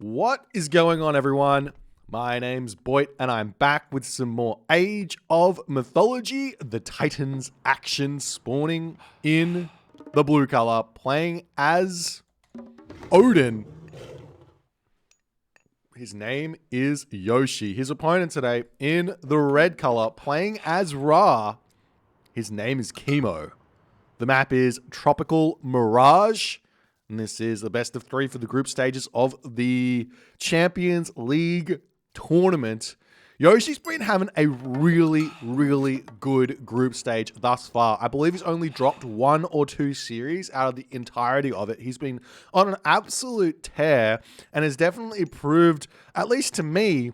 What is going on, everyone? My name's Boit, and I'm back with some more Age of Mythology. The Titans action spawning in the blue color, playing as Odin. His name is Yoshii. His opponent today in the red color, playing as Ra. His name is Kimo. The map is Tropical Mirage. And this is the best of three for the group stages of the Champions League tournament. Yoshii's been having a really good group stage thus far. I believe he's only dropped 1 or 2 series out of the entirety of it. He's been on an absolute tear and has definitely proved, at least to me,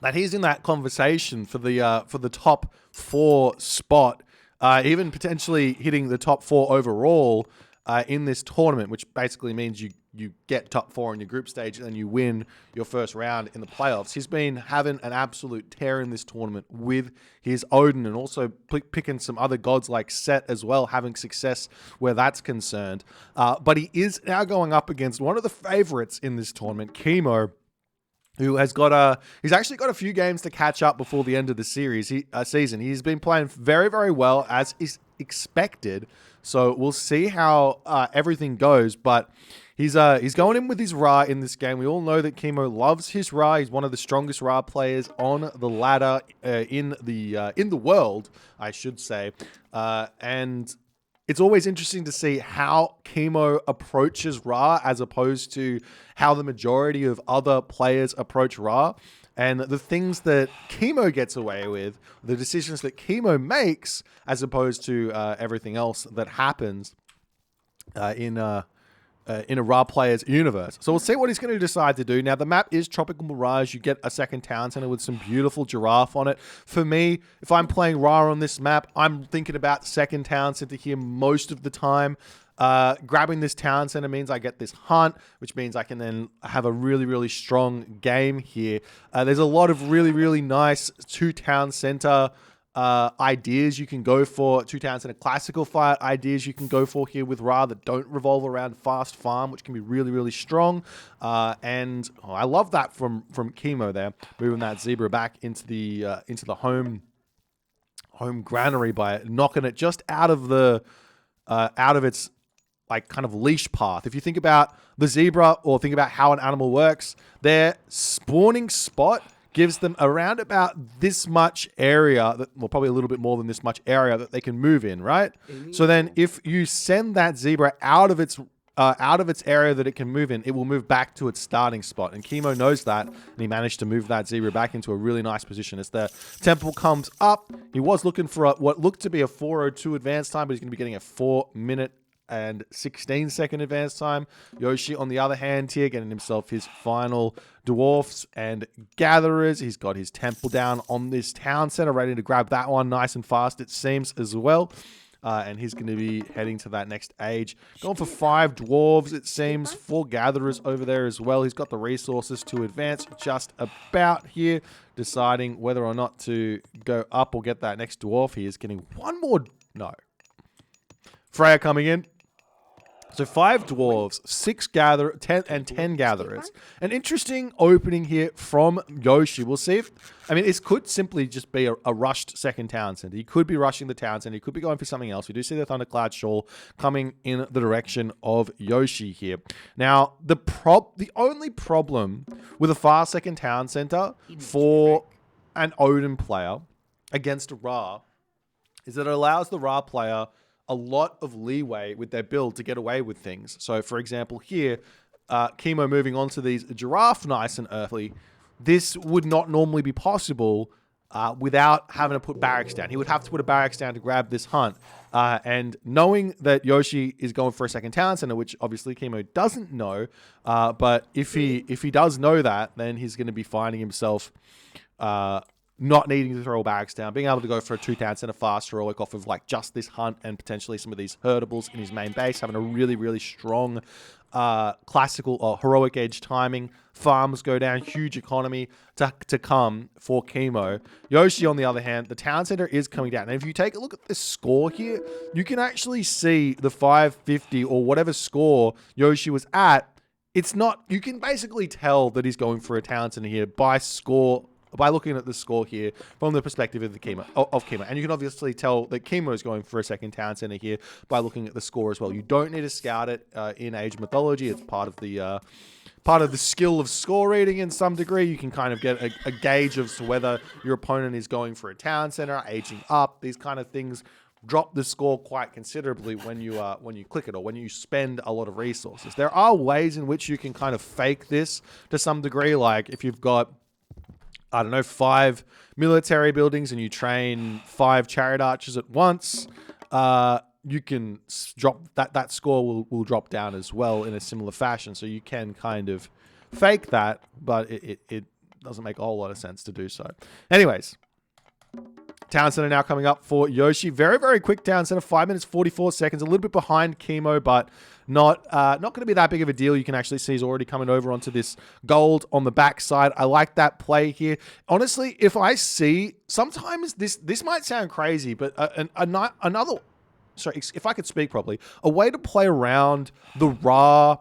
that he's in that conversation for the top 4 spot, even potentially hitting the top 4 overall. In this tournament, which basically means you get top 4 in your group stage and then you win your first round in the playoffs. He's been having an absolute tear in this tournament with his Odin, and also picking some other gods like Set as well, having success where that's concerned. But he is now going up against one of the favorites in this tournament, Kimo, who has he's actually got a few games to catch up before the end of the season. He's been playing very well, as is expected. So we'll see how everything goes, but he's going in with his Ra in this game. We all know that Kimo loves his Ra. He's one of the strongest Ra players on the ladder in the world, I should say. And it's always interesting to see how Kimo approaches Ra as opposed to how the majority of other players approach Ra. And the things that Kimo gets away with, the decisions that Kimo makes, as opposed to everything else that happens in a Ra player's universe. So we'll see what he's going to decide to do. Now, the map is Tropical Mirage. You get a second town center with some beautiful giraffe on it. For me, if I'm playing Ra on this map, I'm thinking about second town center here most of the time. Grabbing this town center means I get this hunt, which means I can then have a really strong game here. There's a lot of really nice 2 town center ideas you can go for, 2 town center classical fight ideas you can go for here with Ra that don't revolve around fast farm, which can be really strong. And I love that from Kimo there, moving that zebra back into the home granary by knocking it just out of its like kind of leash path. If you think about the zebra or think about how an animal works, their spawning spot gives them around about this much area, probably a little bit more than this much area that they can move in, right? So then if you send that zebra out of its area that it can move in, it will move back to its starting spot. And Kimo knows that, and he managed to move that zebra back into a really nice position. As the temple comes up, he was looking for what looked to be a 4:02 advance time, but he's going to be getting a 4-minute and 16-second advance time. Yoshii, on the other hand here, getting himself his final dwarfs and gatherers. He's got his temple down on this town center, ready to grab that one nice and fast, it seems, as well. And he's going to be heading to that next age. Going for 5 dwarves, it seems. 4 gatherers over there as well. He's got the resources to advance just about here, deciding whether or not to go up or get that next dwarf. He is getting one more. No. Freya coming in. So 5 dwarves, 6 gatherers, 10 gatherers. An interesting opening here from Yoshii. We'll see if, this could simply just be a rushed second town center. He could be rushing the town center. He could be going for something else. We do see the Thundercloud Shawl coming in the direction of Yoshii here. Now, the only problem with a fast second town center for an Odin player against a Ra is that it allows the Ra player a lot of leeway with their build to get away with things. So, for example, here, Kimo moving on to these giraffe nice and early. This would not normally be possible without having to put barracks down. He would have to put a barracks down to grab this hunt. And knowing that Yoshii is going for a second town center, which obviously Kimo doesn't know, but if he does know that, then he's going to be finding himself not needing to throw barracks down, being able to go for a 2 town center fast heroic off of like just this hunt and potentially some of these herdables in his main base, having a really strong classical or heroic edge timing. Farms go down, huge economy to come for Kimo. Yoshii, on the other hand, the town center is coming down. And if you take a look at the score here, you can actually see the 550 or whatever score Yoshii was at it's not, you can basically tell that he's going for a town center here by score, by looking at the score here from the perspective of the Kimo, And you can obviously tell that Kimo is going for a second town center here by looking at the score as well. You don't need to scout it in Age of Mythology. It's part of the skill of score reading in some degree. You can kind of get a gauge of whether your opponent is going for a town center, aging up, these kind of things. Drop the score quite considerably when you click it or when you spend a lot of resources. There are ways in which you can kind of fake this to some degree, like if you've got, I don't know, 5 military buildings and you train 5 chariot archers at once, you can drop that score will drop down as well in a similar fashion. So you can kind of fake that, but it doesn't make a whole lot of sense to do so. Anyways. Town center now coming up for Yoshii. Very, very quick town center. 5 minutes, 44 seconds. A little bit behind Kimo, but not going to be that big of a deal. You can actually see he's already coming over onto this gold on the backside. I like that play here. Honestly, if I see, sometimes this might sound crazy, but another, sorry, if I could speak properly, a way to play around the Ra.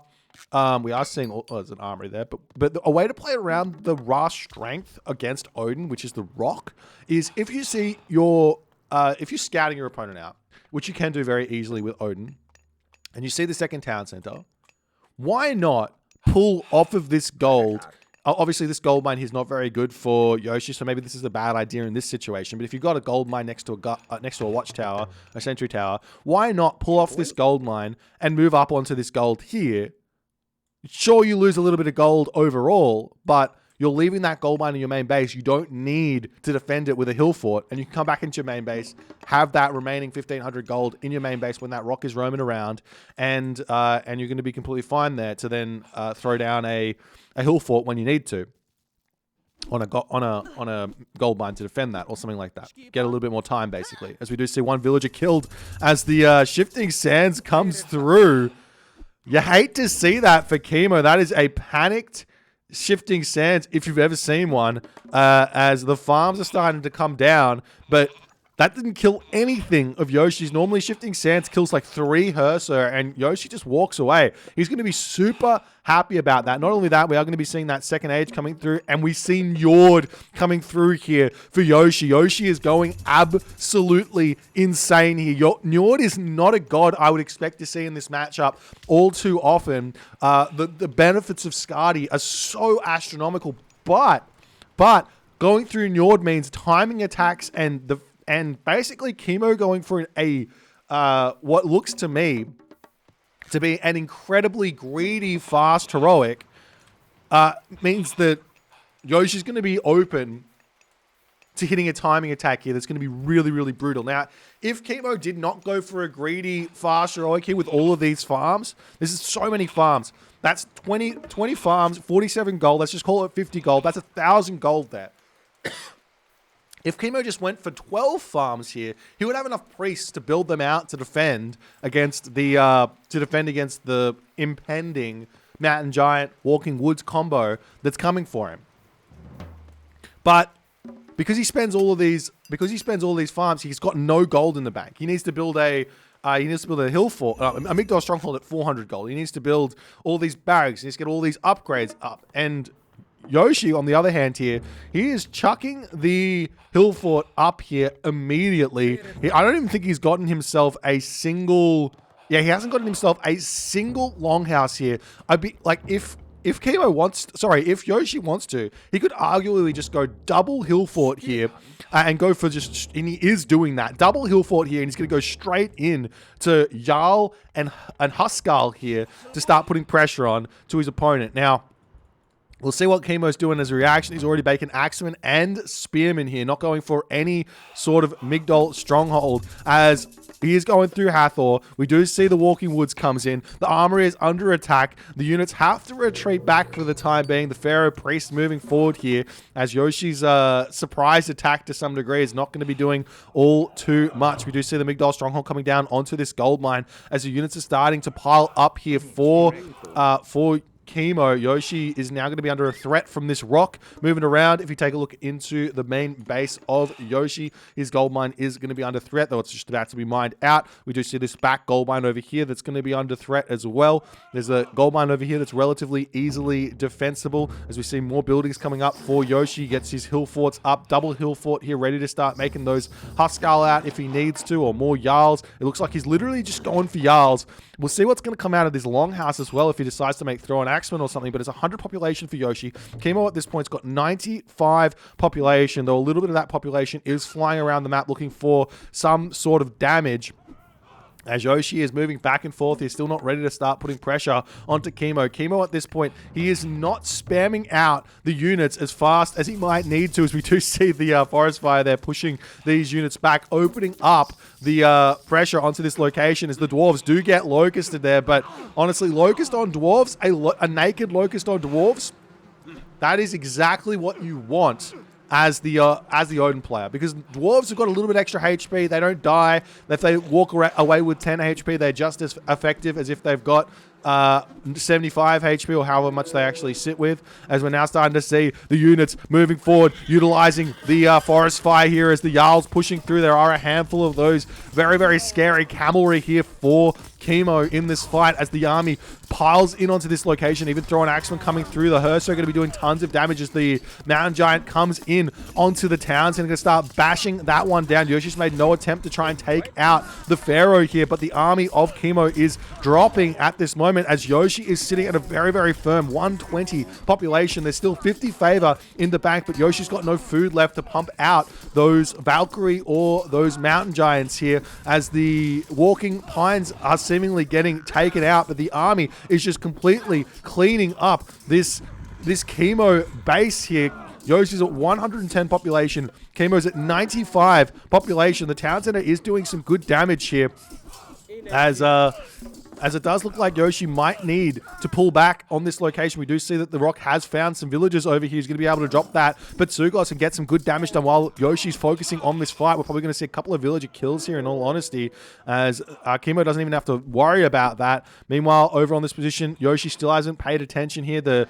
We are seeing, oh, there's an armory there, but a way to play around the Ra strength against Odin, which is the rock, is if you see if you're scouting your opponent out, which you can do very easily with Odin, and you see the second town center, why not pull off of this gold? Obviously, this gold mine here is not very good for Yoshii, so maybe this is a bad idea in this situation. But if you've got a gold mine next to a watchtower, a sentry tower, why not pull off this gold mine and move up onto this gold here? Sure, you lose a little bit of gold overall, but you're leaving that gold mine in your main base. You don't need to defend it with a hill fort, and you can come back into your main base, have that remaining 1,500 gold in your main base when that rock is roaming around, and you're going to be completely fine there to then throw down a hill fort when you need to on a gold mine to defend that or something like that. Get a little bit more time, basically, as we do see one villager killed as the shifting sands comes through. You hate to see that for Kimo. That is a panicked shifting sands if you've ever seen one, as the farms are starting to come down, but that didn't kill anything of Yoshii's. Normally shifting sands kills like 3 Herser, and Yoshii just walks away. He's going to be super happy about that. Not only that, we are going to be seeing that second age coming through, and we've seen Njord coming through here for Yoshii. Yoshii is going absolutely insane here. Njord is not a god I would expect to see in this matchup all too often. The benefits of Skadi are so astronomical, but going through Njord means timing attacks and basically Kimo going for what looks to me to be an incredibly greedy, fast, heroic, means that Yoshii's going to be open to hitting a timing attack here that's going to be really, really brutal. Now, if Kimo did not go for a greedy, fast, heroic here with all of these farms, this is so many farms. That's 20 farms, 47 gold. Let's just call it 50 gold. That's 1,000 gold there. If Kimo just went for 12 farms here, he would have enough priests to build them out to defend against the impending Mountain Giant Walking Woods combo that's coming for him. But because he spends all these farms, he's got no gold in the bank. He needs to build a hill fort, a Migdal stronghold at 400 gold. He needs to build all these barracks. He needs to get all these upgrades up. And Yoshii, on the other hand here, he is chucking the hill fort up here immediately. I don't even think he's gotten himself a single... Yeah, he hasn't gotten himself a single longhouse here. I'd be like, if Yoshii wants to, he could arguably just go double hill fort here and go for and he is doing that. Double hill fort here, and he's going to go straight in to Jarl and Huskal here to start putting pressure on to his opponent. Now, we'll see what Kimo's doing as a reaction. He's already baking Axeman and Spearman here, not going for any sort of Migdal stronghold as he is going through Hathor. We do see the Walking Woods comes in. The armory is under attack. The units have to retreat back for the time being. The Pharaoh Priest moving forward here as Yoshii's surprise attack to some degree is not going to be doing all too much. We do see the Migdal stronghold coming down onto this gold mine as the units are starting to pile up here for Kimo. Yoshii is now going to be under a threat from this rock. Moving around, if you take a look into the main base of Yoshii, his gold mine is going to be under threat, though it's just about to be mined out. We do see this back gold mine over here that's going to be under threat as well. There's a gold mine over here that's relatively easily defensible, as we see more buildings coming up for Yoshii. Gets his hill forts up, double hill fort here, ready to start making those Huskal out if he needs to, or more Jarls. It looks like he's literally just going for Jarls. We'll see what's going to come out of this longhouse as well if he decides to make throw an axeman or something, but it's 100 population for Yoshii. Kimo at this point's got 95 population, though a little bit of that population is flying around the map looking for some sort of damage. As Yoshii is moving back and forth, he's still not ready to start putting pressure onto Kimo. Kimo at this point, he is not spamming out the units as fast as he might need to, as we do see the forest fire there pushing these units back, opening up the pressure onto this location as the dwarves do get locusted there. But honestly, locust on dwarves, a naked locust on dwarves, that is exactly what you want as the Odin player, because dwarves have got a little bit extra HP. They don't die. If they walk away with 10 HP, they're just as effective as if they've got 75 HP or however much they actually sit with, as we're now starting to see the units moving forward, utilizing the forest fire here as the Jarls pushing through. There are a handful of those very, very scary cavalry here for Kimo in this fight as the army piles in onto this location, even throwing axemen coming through. The Herso are going to be doing tons of damage as the mountain giant comes in onto the towns and going to start bashing that one down. Yoshi's made no attempt to try and take out the Pharaoh here, but the army of Kimo is dropping at this moment as Yoshii is sitting at a very, very firm 120 population. There's still 50 favor in the bank, but Yoshi's got no food left to pump out those Valkyrie or those mountain giants here as the walking pines are seemingly getting taken out, but the army is just completely cleaning up this Kimo base here. Yoshi's at 110 population. Kimo's at 95 population. The town center is doing some good damage here as it does look like Yoshii might need to pull back on this location. We do see that the Rock has found some villagers over here. He's going to be able to drop that Batsugos and get some good damage done while Yoshi's focusing on this fight. We're probably going to see a couple of villager kills here, in all honesty, as Kimo doesn't even have to worry about that. Meanwhile, over on this position, Yoshii still hasn't paid attention here. The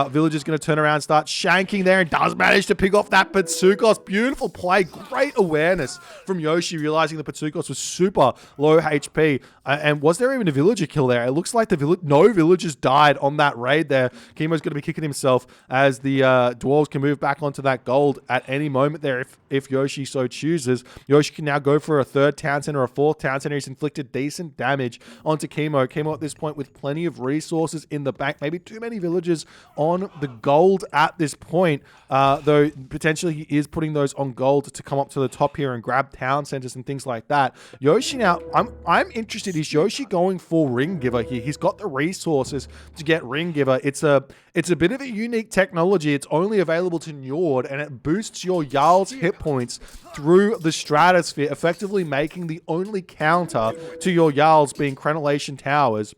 villager's going to turn around and start shanking there and does manage to pick off that Batsugos. Beautiful play. Great awareness from Yoshii, realizing the Batsugos was super low HP. And was there even a villager kill there? It looks like no villagers died on that raid there. Kimo's going to be kicking himself as the dwarves can move back onto that gold at any moment there if Yoshii so chooses. Yoshii can now go for a third town center, a fourth town center. He's inflicted decent damage onto Kimo. Kimo at this point with plenty of resources in the bank. Maybe too many villagers on the gold at this point, though potentially he is putting those on gold to come up to the top here and grab town centers and things like that. Yoshii now, I'm interested. Is Yoshii going for Ring Giver here? He's got the resources to get Ring Giver. It's a bit of a unique technology. It's only available to Njord, and it boosts your Jarl's hit points through the stratosphere, effectively making the only counter to your Jarls being Crenellation Towers.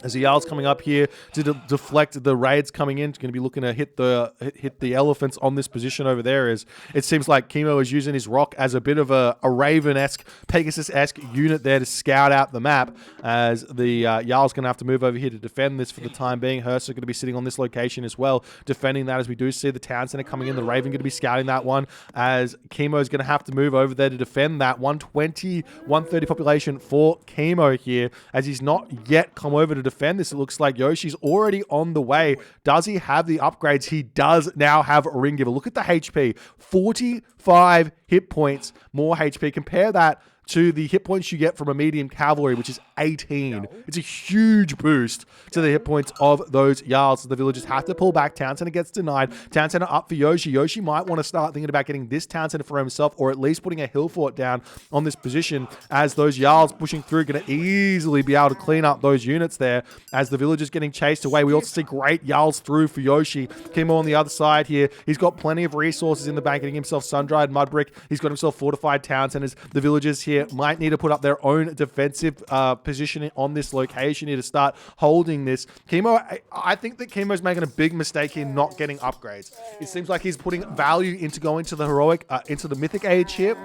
As the Jarl's coming up here to deflect the raids coming in, it's going to be looking to hit the elephants on this position over there. As it seems like Kimo is using his rock as a bit of a Raven-esque, Pegasus-esque unit there to scout out the map, as the Jarl's going to have to move over here to defend this for the time being. Hearst are going to be sitting on this location as well, defending that, as we do see the town center coming in. The Raven going to be scouting that one, as Kimo is going to have to move over there to defend that 120, 130 population for Kimo here, as he's not yet come over to defend this. It looks like Yoshi's already on the way. Does he have the upgrades? He does now have Ring Giver. Look at the HP. 45 hit points more HP. Compare that to the hit points you get from a medium cavalry, which is 18. It's a huge boost to the hit points of those Jarls. The villagers have to pull back. Town center gets denied. Town center up for Yoshii. Yoshii might want to start thinking about getting this town center for himself, or at least putting a hill fort down on this position, as those Jarls pushing through going to easily be able to clean up those units there as the villagers getting chased away. We also see great Jarls through for Yoshii. Kimo on the other side here. He's got plenty of resources in the bank, getting himself sun-dried mud brick. He's got himself fortified town centers. The villagers here might need to put up their own defensive positioning on this location here to start holding this. Kimo, I think that Kimo's making a big mistake here not getting upgrades. It seems like he's putting value into going to the heroic, into the mythic age here,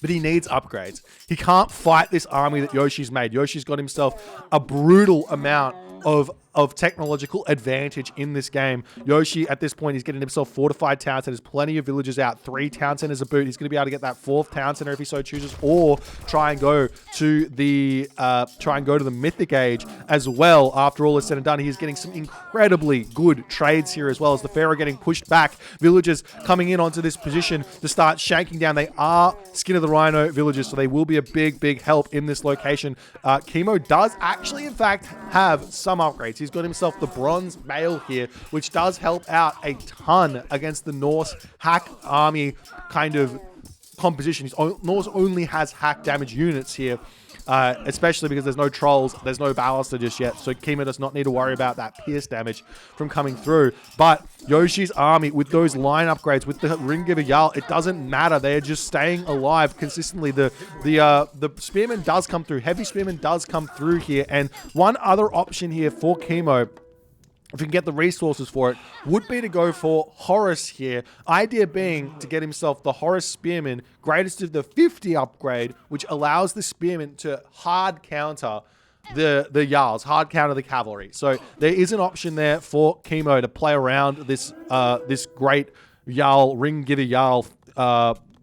but he needs upgrades. He can't fight this army that Yoshi's made. Yoshi's got himself a brutal amount of of technological advantage in this game. Yoshii, at this point, he's getting himself fortified town centers, plenty of villages out, 3 town centers a boot. He's going to be able to get that 4th town center if he so chooses, or try and go to the mythic age as well. After all is said and done, he is getting some incredibly good trades here as well, as the Pharaoh getting pushed back. Villagers coming in onto this position to start shanking down. They are Skin of the Rhino villagers, so they will be a big help in this location. Kimo does actually, in fact, have some upgrades. He's got himself the bronze mail here, which does help out a ton against the Norse hack army kind of composition. Norse only has hack damage units here, especially because there's no trolls, there's no ballaster just yet, so Kimo does not need to worry about that pierce damage from coming through. But Yoshii's army, with those line upgrades, with the Ring Giver Jarl, it doesn't matter. They're just staying alive consistently. The Spearman does come through. Heavy Spearman does come through here. And one other option here for Kimo, if you can get the resources for it, would be to go for Horus here. Idea being to get himself the Horus Spearman, greatest of the 50 upgrade, which allows the Spearman to hard counter the Jarls, hard counter the cavalry. So there is an option there for Kimo to play around this this great Jarl, Ring Giver Jarl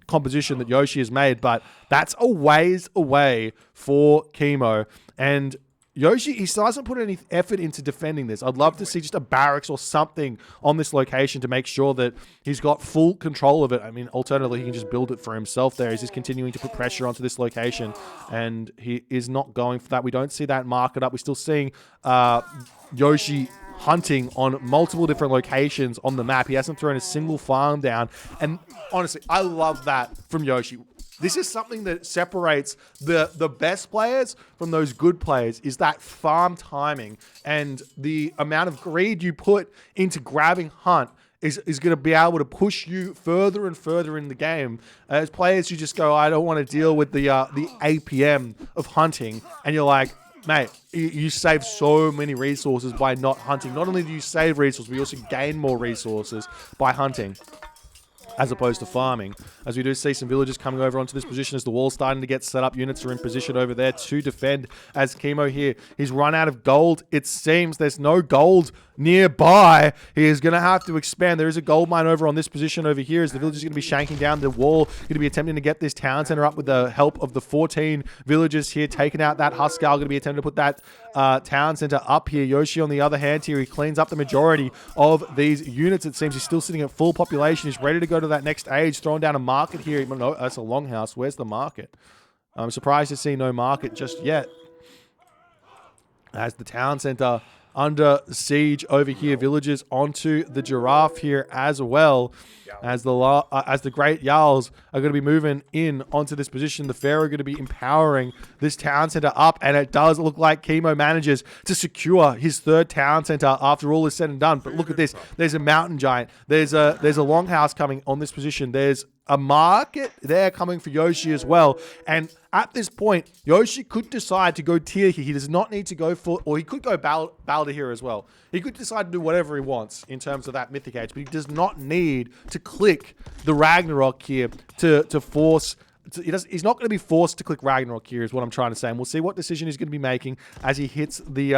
composition that Yoshii has made, but that's a ways away for Kimo. And Yoshii, he still hasn't put any effort into defending this. I'd love to see just a barracks or something on this location to make sure that he's got full control of it. I mean, alternatively, he can just build it for himself there. He's just continuing to put pressure onto this location, and he is not going for that. We don't see that market up. We're still seeing Yoshii hunting on multiple different locations on the map. He hasn't thrown a single farm down, and honestly, I love that from Yoshii. This is something that separates the best players from those good players, is that farm timing and the amount of greed you put into grabbing hunt is going to be able to push you further and further in the game. As players, you just go, I don't want to deal with the APM of hunting, and you're like, mate, you save so many resources by not hunting. Not only do you save resources, but you also gain more resources by hunting, as opposed to farming. As we do see some villagers coming over onto this position as the wall's starting to get set up. Units are in position over there to defend as Kimo here. He's run out of gold. It seems there's no gold nearby. He is going to have to expand. There is a gold mine over on this position over here as the villagers are going to be shanking down the wall. Going to be attempting to get this town center up with the help of the 14 villagers here, taking out that Huskar. Going to be attempting to put that town center up here. Yoshii, on the other hand here, he cleans up the majority of these units. It seems he's still sitting at full population. He's ready to go to that next age, throwing down a market here. No, that's a longhouse. Where's the market? I'm surprised to see no market just yet, as the town center under siege over here. Villagers onto the giraffe here as well, as the great Jarls are going to be moving in onto this position. The Pharaoh are going to be empowering this town center up, and it does look like Kimo manages to secure his 3rd town center after all is said and done. But look at this. There's a mountain giant. There's a longhouse coming on this position. There's a market there coming for Yoshii as well. And at this point, Yoshii could decide to go tier here. He does not need to go for, or he could go Balder here as well. He could decide to do whatever he wants in terms of that mythic age, but he does not need to click the Ragnarok here to force. He's not going to be forced to click Ragnarok here, is what I'm trying to say. And we'll see what decision he's going to be making as he hits the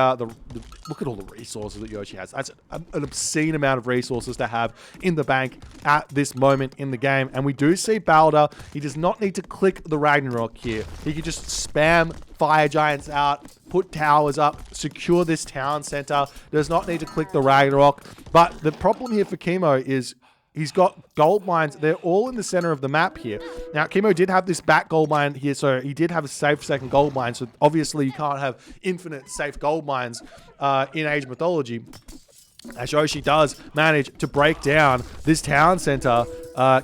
look at all the resources that Yoshii has. That's an obscene amount of resources to have in the bank at this moment in the game. And we do see Balder. He does not need to click the Ragnarok here. He can just spam fire giants out, put towers up, secure this town center. Does not need to click the Ragnarok. But the problem here for Kimo is he's got gold mines. They're all in the center of the map here. Now, Kimo did have this back gold mine here, so he did have a safe second gold mine. So obviously you can't have infinite safe gold mines in Age of Mythology. As Yoshii does manage to break down this town center,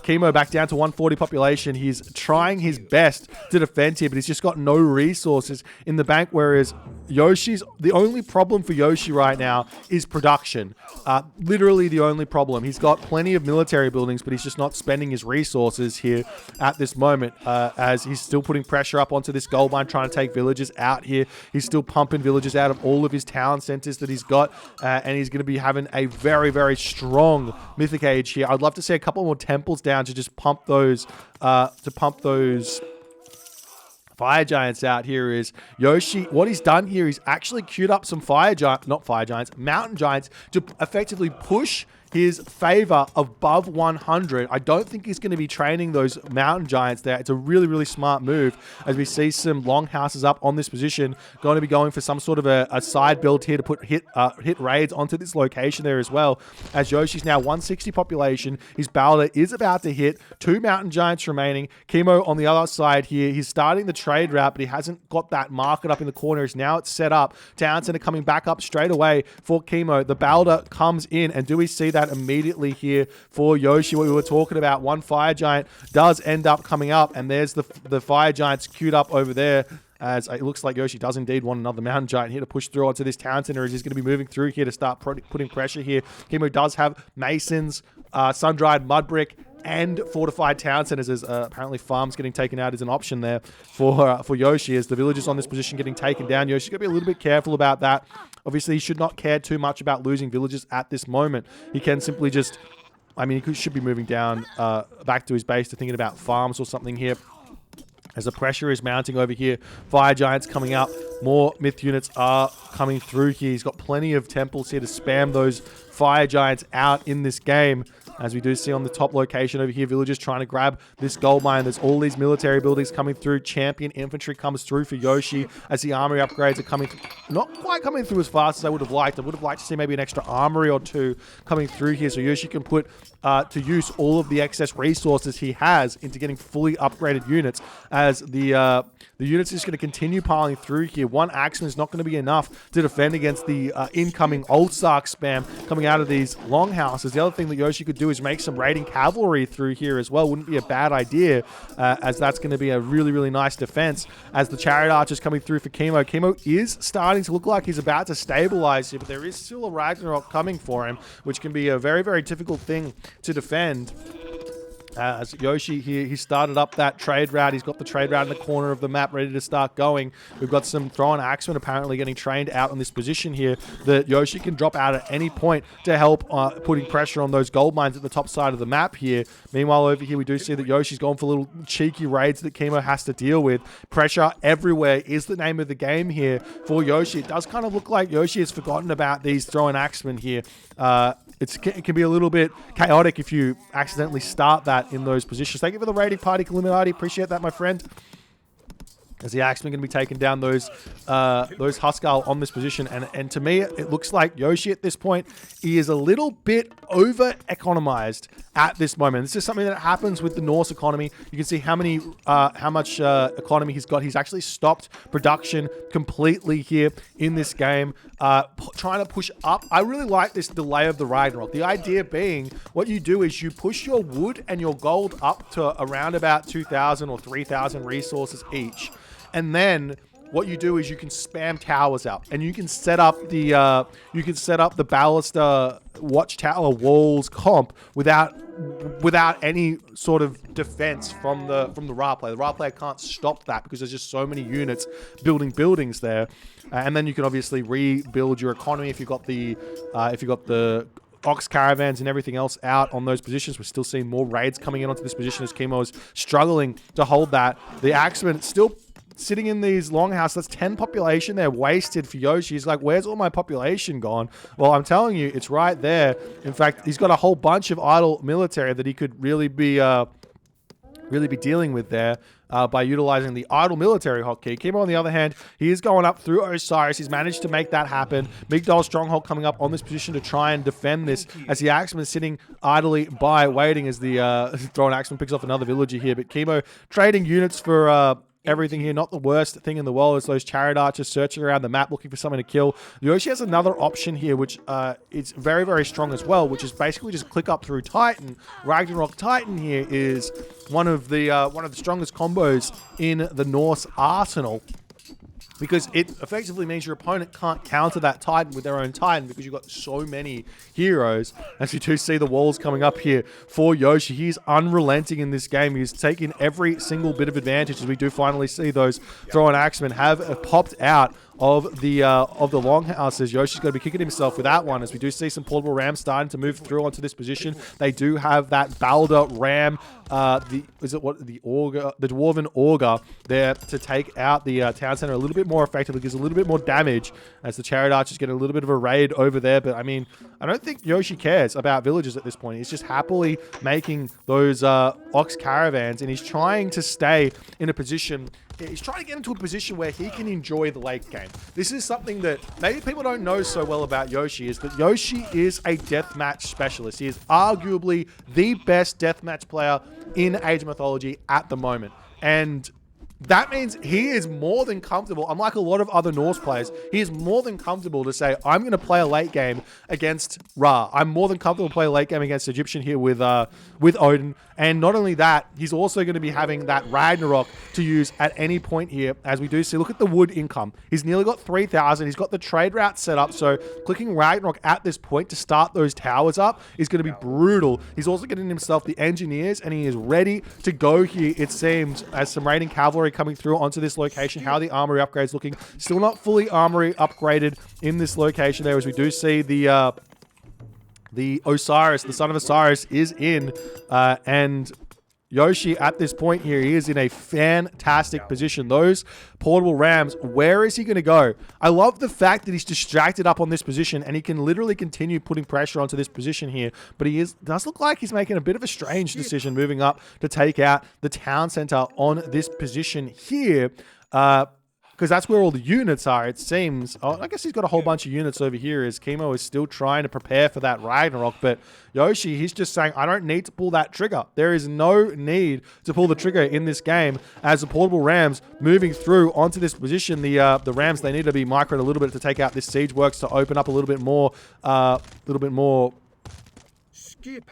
Kimo back down to 140 population. He's trying his best to defend here, but he's just got no resources in the bank, whereas the only problem for Yoshii right now is production. Literally the only problem. He's got plenty of military buildings, but he's just not spending his resources here at this moment, as he's still putting pressure up onto this gold mine, trying to take villages out here. He's still pumping villages out of all of his town centers that he's got, and he's going to be having a very, very strong mythic age here. I'd love to see a couple more temples down to just pump those Fire Giants out here is Yoshii. What he's done here, he's actually queued up some Mountain Giants to effectively push his favor above 100. I don't think he's going to be training those Mountain Giants there. It's a really, really smart move as we see some Longhouses up on this position. Going to be going for some sort of a side build here to put hit raids onto this location there as well. As Yoshii's now 160 population, his Balder is about to hit. 2 Mountain Giants remaining. Kimo on the other side here. He's starting the trade route, but he hasn't got that market up in the corners. Now it's set up. Townsend are coming back up straight away for Kimo. The Balder comes in, and do we see that immediately here for Yoshii? What we were talking about, one Fire Giant does end up coming up, and there's the Fire Giants queued up over there, as it looks like Yoshii does indeed want another Mountain Giant here to push through onto this town center, as he's going to be moving through here to start putting pressure here. Kimo does have Masons, Sun-Dried Mud Brick, and Fortified Town Centers, as apparently farms getting taken out is an option there for Yoshii, as the villagers on this position getting taken down. Yoshii's got to be a little bit careful about that. Obviously, he should not care too much about losing villagers at this moment. He can simply just, I mean, he should be moving down back to his base to thinking about farms or something here. As the pressure is mounting over here, Fire Giants coming up. More Myth units are coming through here. He's got plenty of temples here to spam those Fire Giants out in this game. As we do see on the top location over here, villagers trying to grab this gold mine. There's all these military buildings coming through. Champion infantry comes through for Yoshii as the armory upgrades are coming through. Not quite coming through as fast as I would have liked. I would have liked to see maybe an extra armory or 2 coming through here, so Yoshii can put to use all of the excess resources he has into getting fully upgraded units, as the units is going to continue piling through here. One Axeman is not going to be enough to defend against the incoming Old Sark spam coming out of these Longhouses. The other thing that Yoshii could do is make some raiding cavalry through here as well. Wouldn't be a bad idea, as that's going to be a really, really nice defense. As the Chariot Archers coming through for Kimo. Kimo is starting to look like he's about to stabilize here, but there is still a Ragnarok coming for him, which can be a very, very difficult thing to defend. As Yoshii here, he started up that trade route. He's got the trade route in the corner of the map ready to start going. We've got some Thrown Axemen apparently getting trained out on this position here that Yoshii can drop out at any point to help putting pressure on those gold mines at the top side of the map here. Meanwhile, over here, we do see that Yoshii's gone for little cheeky raids that Kimo has to deal with. Pressure everywhere is the name of the game here for Yoshii. It does kind of look like Yoshii has forgotten about these Thrown Axemen here. It can be a little bit chaotic if you accidentally start that in those positions. Thank you for the raiding party, Illuminati. Appreciate that, my friend. As the Axemen going to be taking down those Huskal on this position. And to me, it looks like Yoshii at this point, he is a little bit over-economized at this moment. This is something that happens with the Norse economy. You can see how much economy he's got. He's actually stopped production completely here in this game, trying to push up. I really like this delay of the Ragnarok. The idea being, what you do is you push your wood and your gold up to around about 2,000 or 3,000 resources each. And then what you do is you can spam towers out, and you can set up the ballista watchtower walls comp without any sort of defense from the Ra player. The Ra player can't stop that because there's just so many units building buildings there, and then you can obviously rebuild your economy if you've got the Ox caravans and everything else out on those positions. We're still seeing more raids coming in onto this position as Kimo is struggling to hold that. The Axemen still sitting in these longhouses. That's 10 population there wasted for Yoshii. He's like, where's all my population gone? Well, I'm telling you, it's right there. In fact, he's got a whole bunch of idle military that he could really be dealing with there by utilizing the idle military hotkey. Kimo, on the other hand, he is going up through Osiris. He's managed to make that happen. Migdol Stronghold coming up on this position to try and defend this, as the Axeman is sitting idly by, waiting as the Thrown Axeman picks off another villager here. But Kimo trading units for everything here. Not the worst thing in the world is those Chariot Archers searching around the map looking for something to kill. Yoshii has another option here, which is very, very strong as well, which is basically just click up through Titan. Ragnarok Titan here is one of the strongest combos in the Norse arsenal, because it effectively means your opponent can't counter that Titan with their own Titan, because you've got so many heroes. As you do see the walls coming up here for Yoshii, he's unrelenting in this game. He's taking every single bit of advantage, as we do finally see those Thrown Axemen have popped out of the longhouses. Yoshii's going to be kicking himself with that one, as we do see some portable rams starting to move through onto this position. They do have that Balder ram, the Dwarven Auger there to take out the town center a little bit more effectively, gives a little bit more damage as the Chariot Archers get a little bit of a raid over there. But I mean, I don't think Yoshii cares about villagers at this point. He's just happily making those ox caravans, and he's trying to stay in a position. He's trying to get into a position where he can enjoy the late game. This is something that maybe people don't know so well about Yoshii, is that Yoshii is a deathmatch specialist. He is arguably the best deathmatch player in Age of Mythology at the moment. And that means he is more than comfortable, unlike a lot of other Norse players, he is more than comfortable to say, I'm going to play a late game against Ra. I'm more than comfortable to play a late game against Egyptian here with Odin. And not only that, he's also going to be having that Ragnarok to use at any point here, as we do see. Look at the wood income. He's nearly got 3,000. He's got the trade route set up, so clicking Ragnarok at this point to start those towers up is going to be brutal. He's also getting himself the engineers, and he is ready to go here, it seems, as some raiding cavalry coming through onto this location. How the armory upgrades looking. Still not fully armory upgraded in this location there, as we do see the Osiris, the son of Osiris, is in, and Yoshii at this point here, he is in a fantastic position. Those portable rams, where is he going to go? I love the fact that he's distracted up on this position, and he can literally continue putting pressure onto this position here, but he does look like he's making a bit of a strange decision moving up to take out the town center on this position here, because that's where all the units are, it seems. Oh, I guess he's got a whole bunch of units over here, as Kimo is still trying to prepare for that Ragnarok. But Yoshii, he's just saying, I don't need to pull that trigger. There is no need to pull the trigger in this game, as the portable rams moving through onto this position. The rams, they need to be microed a little bit to take out this siege works, to open up a little bit more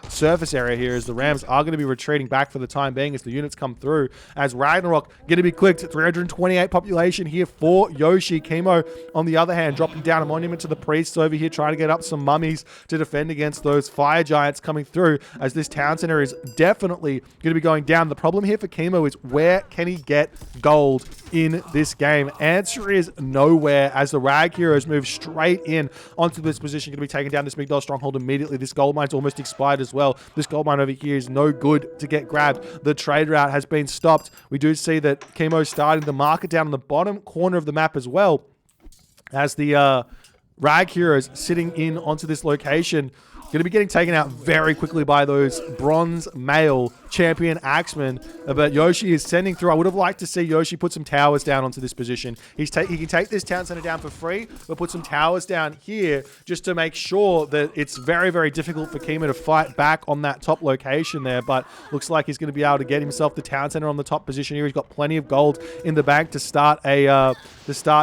surface area here, as the rams are going to be retreating back for the time being as the units come through, as Ragnarok going to be clicked. 328 population here for Yoshii. Kimo, on the other hand, dropping down a monument to the priests over here, trying to get up some mummies to defend against those fire giants coming through, as this town center is definitely going to be going down. The problem here for Kimo is, where can he get gold in this game? Answer is nowhere, as the Rag Heroes move straight in onto this position, going to be taking down this Migdol stronghold immediately. This gold mine's almost expired as well. This gold mine over here is no good to get grabbed. The trade route has been stopped. We do see that Kimo's starting to mark it down on the bottom corner of the map as well, as the Rag Heroes sitting in onto this location, going to be getting taken out very quickly by those bronze male champion axemen. But Yoshii is sending through. I would have liked to see Yoshii put some towers down onto this position. He can take this town center down for free, but put some towers down here just to make sure that it's very, very difficult for Kimo to fight back on that top location there. But looks like he's going to be able to get himself the town center on the top position here. He's got plenty of gold in the bank to start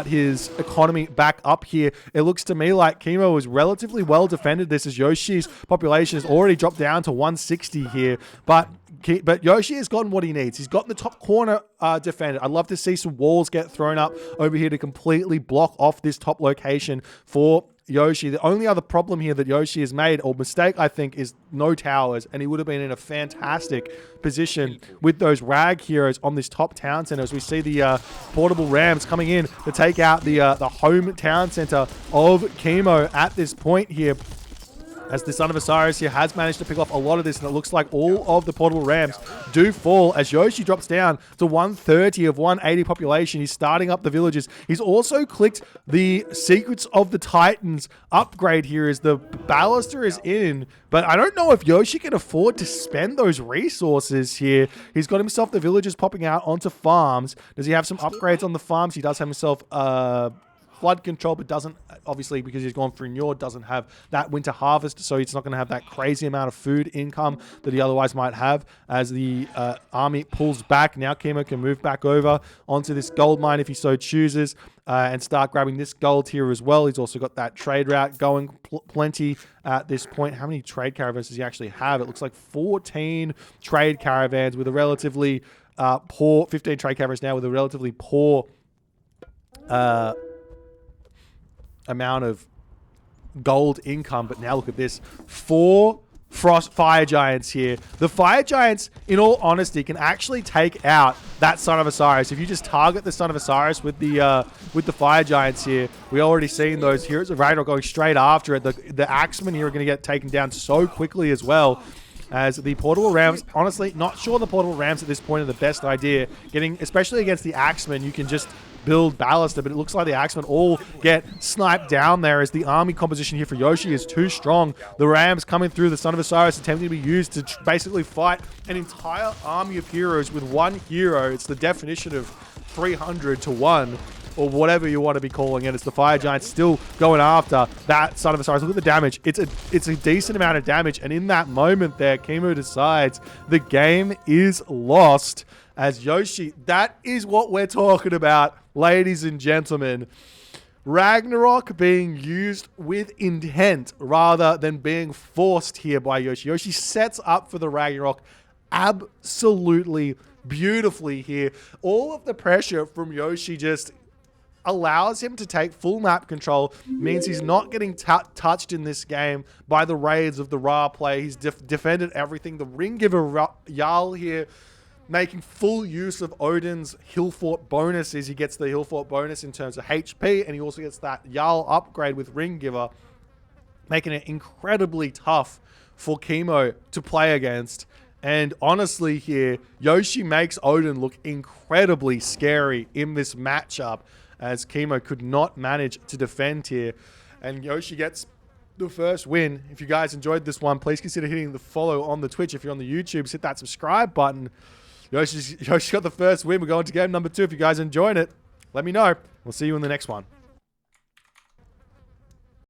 his economy back up here. It looks to me like Kimo was relatively well defended this, as Yoshii's population has already dropped down to 160 here, but Yoshii has gotten what he needs. He's gotten the top corner defended. I'd love to see some walls get thrown up over here to completely block off this top location for Yoshii. The only other problem here that Yoshii has made, or mistake, I think, is no towers, and he would have been in a fantastic position with those Rag Heroes on this top town center, as we see the portable rams coming in to take out the home town center of Kimo at this point here, as the son of Osiris here has managed to pick off a lot of this, and it looks like all of the portable rams do fall, as Yoshii drops down to 130 of 180 population. He's starting up the villages. He's also clicked the Secrets of the Titans upgrade here, as the Baluster is in, but I don't know if Yoshii can afford to spend those resources here. He's got himself the villagers popping out onto farms. Does he have some upgrades on the farms? He does have himself flood control, but doesn't, obviously, because he's gone through Njord, doesn't have that winter harvest, so he's not going to have that crazy amount of food income that he otherwise might have, as the army pulls back. Now Kimo can move back over onto this gold mine if he so chooses, and start grabbing this gold here as well. He's also got that trade route going plenty at this point. How many trade caravans does he actually have? It looks like 14 trade caravans with a relatively poor, 15 trade caravans now with a relatively poor amount of gold income. But now look at this, 4 Fire Giants here. The Fire Giants, in all honesty, can actually take out that Son of Osiris. If you just target the Son of Osiris with the Fire Giants here, we already seen those Heroes of Ragnarok going straight after it. The Axemen here are going to get taken down so quickly as well. As the Portable Rams, honestly, not sure the Portable Rams at this point are the best idea. Especially against the Axemen, you can just build Ballista, but it looks like the Axemen all get sniped down there as the army composition here for Yoshii is too strong. The Rams coming through, the Son of Osiris attempting to be used to basically fight an entire army of heroes with one hero. It's the definition of 300 to 1. Or whatever you want to be calling it. It's the Fire Giants still going after that Son of Osiris. Look at the damage. It's a decent amount of damage. And in that moment there, Kimo decides the game is lost. As Yoshii, that is what we're talking about, ladies and gentlemen. Ragnarok being used with intent rather than being forced here by Yoshii. Yoshii sets up for the Ragnarok absolutely beautifully here. All of the pressure from Yoshii just allows him to take full map control, means he's not getting touched in this game by the raids of the Ra play. He's defended everything. The Ring Giver Jarl here making full use of Odin's Hill Fort bonuses. He gets the Hill Fort bonus in terms of HP, and he also gets that Jarl upgrade with Ring Giver, making it incredibly tough for Kimo to play against. And honestly here, Yoshii makes Odin look incredibly scary in this matchup, as Kimo could not manage to defend here. And Yoshii gets the first win. If you guys enjoyed this one, please consider hitting the follow on the Twitch. If you're on the YouTube, hit that subscribe button. Yoshii got the first win. We're going to game number 2. If you guys enjoyed it, let me know. We'll see you in the next one.